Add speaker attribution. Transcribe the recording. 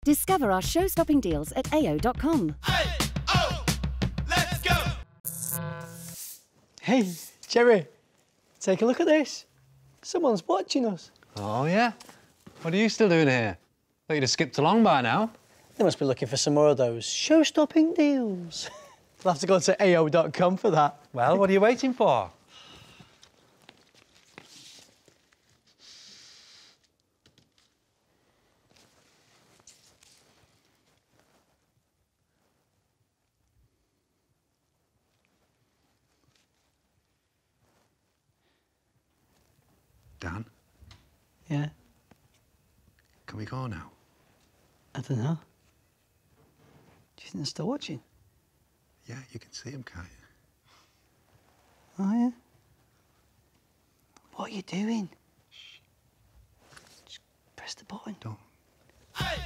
Speaker 1: Discover our show-stopping deals at ao.com.
Speaker 2: A-O! Let's go!
Speaker 3: Hey, Jerry, take a look at this. Someone's watching us.
Speaker 4: Oh, yeah? What are you still doing here? Thought you'd have skipped along by now.
Speaker 3: They must be looking for some more of those show-stopping deals. We'll have to go to ao.com for that.
Speaker 4: Well, what are you waiting for? Dan?
Speaker 3: Yeah?
Speaker 4: Can we go now?
Speaker 3: I don't know. Do you think they're still watching?
Speaker 4: Yeah, you can see him, can't you?
Speaker 3: Oh, yeah? What are you doing? Shh. Just press the button.
Speaker 4: Don't.
Speaker 2: Hey!